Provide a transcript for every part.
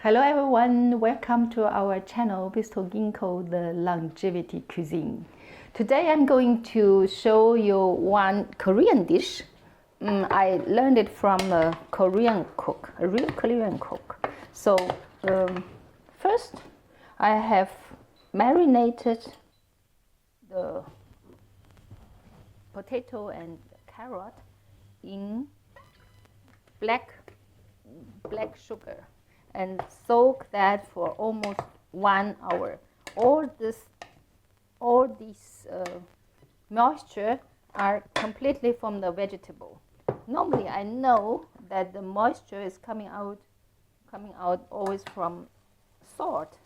Hello everyone, welcome to our channel Bistro Ginkgo, the longevity cuisine. Today I'm going to show you one Korean dish. I learned it from a Korean cook, a real Korean cook. So first I have marinated the potato and carrot in black sugar and soak that for almost 1 hour. All these moisture are completely from the vegetable. Normally I know that the moisture is coming out always from salt,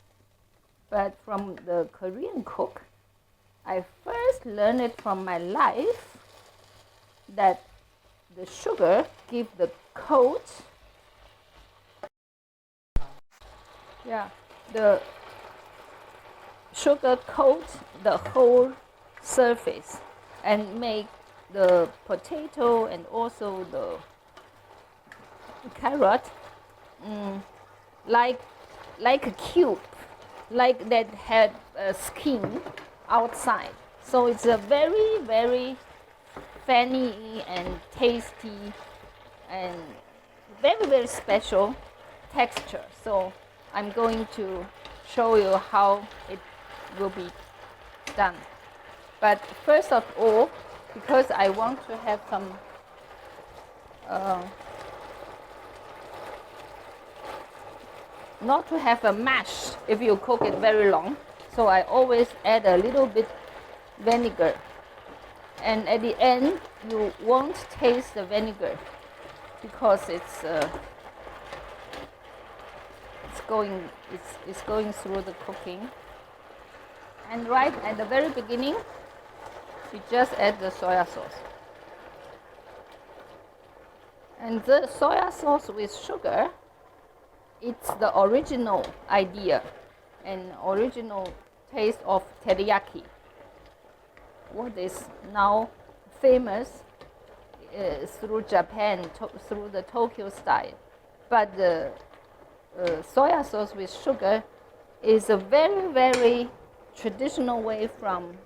but from the Korean cook, I first learned it from my life that the sugar give the coat. The sugar coats the whole surface and make the potato and also the carrot like a cube, like that had a skin outside. So it's a very, very funny and tasty and very, very special texture. So I'm going to show you how it will be done. But first of all, because I want to have some not to have a mash if you cook it very long, so I always add a little bit vinegar, and at the end you won't taste the vinegar because it's going through the cooking. And right at the very beginning, you just add the soya sauce. And the soya sauce with sugar, it's the original idea and original taste of teriyaki. What is now famous through Japan, through the Tokyo style. But the soya sauce with sugar is a very, very traditional way from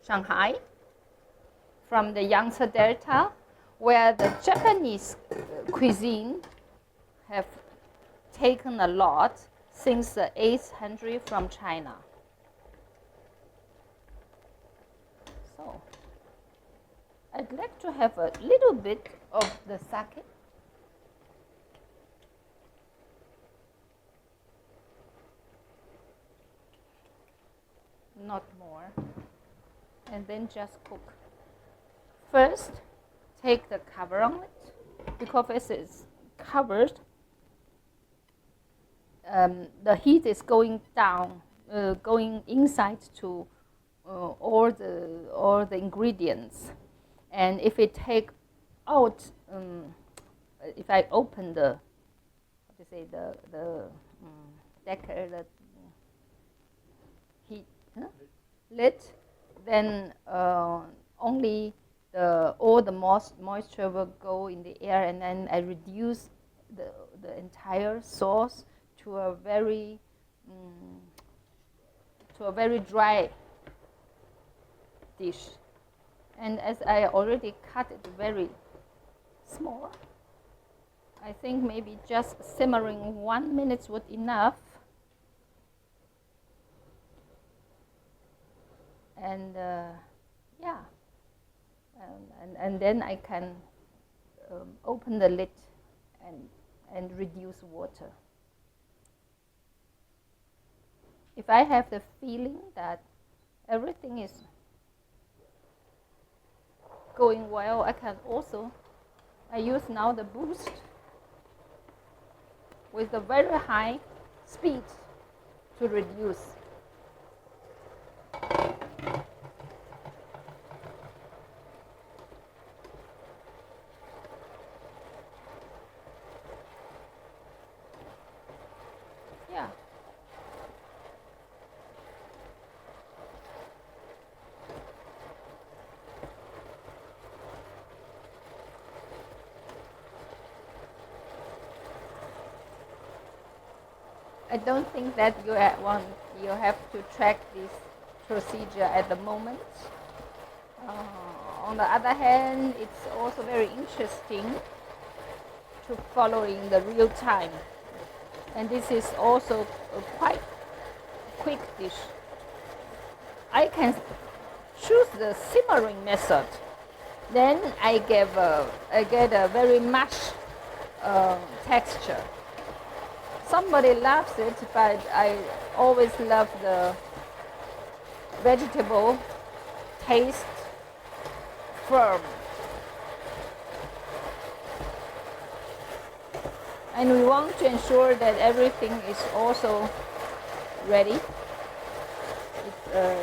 Shanghai, from the Yangtze Delta, where the Japanese cuisine have taken a lot since the 800 from China. So I'd like to have a little bit of the sake. Not more, and then just cook. First, take the cover on it, because it is covered. The heat is going down, going inside to all the ingredients, and if it take out, if I open the lid, then only all the moisture will go in the air, and then I reduce the entire sauce to a very dry dish. And as I already cut it very small, I think maybe just simmering 1 minute would enough. And and then I can open the lid and reduce water. If I have the feeling that everything is going well, I use now the boost with a very high speed to reduce. I don't think that you have to track this procedure at the moment. On the other hand, it's also very interesting to following the real time. And this is also a quite quick dish. I can choose the simmering method. Then I get a very mush texture. Somebody loves it, but I always love the vegetable taste firm. And we want to ensure that everything is also ready. It's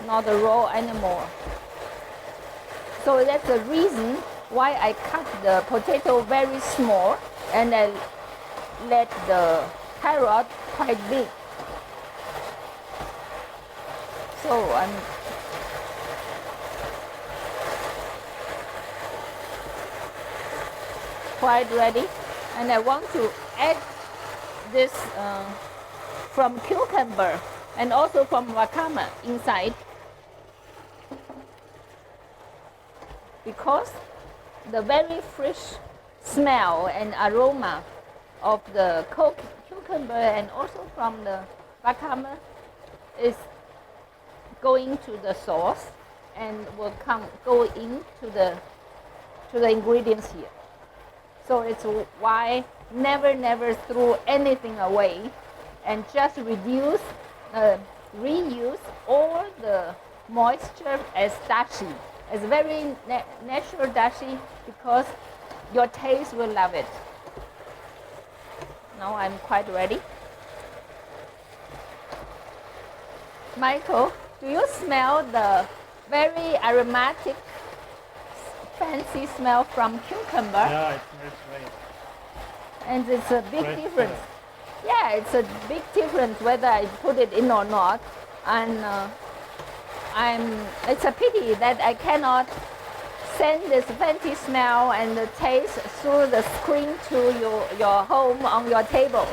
not a raw anymore. So that's the reason why I cut the potato very small and I let the carrot quite big. So I'm quite ready, and I want to add this from cucumber and also from wakame inside, because the very fresh smell and aroma of the cucumber and also from the wakame is going to the sauce and will go into the ingredients here. So it's why never throw anything away, and just reuse all the moisture as dashi. It's very natural dashi, because your taste will love it. Now I'm quite ready. Michael, do you smell the very aromatic, fancy smell from cucumber? Yeah, it smells great. And it's a big difference. Yeah, it's a big difference whether I put it in or not. And it's a pity that I cannot send this fancy smell and the taste through the screen to your home on your table.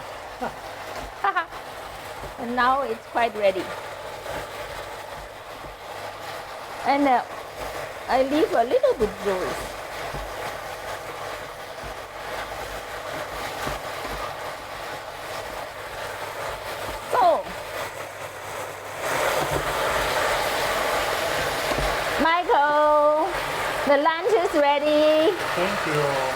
And now it's quite ready. And I leave a little bit juice. So, Michael, the lunch is ready. Thank you.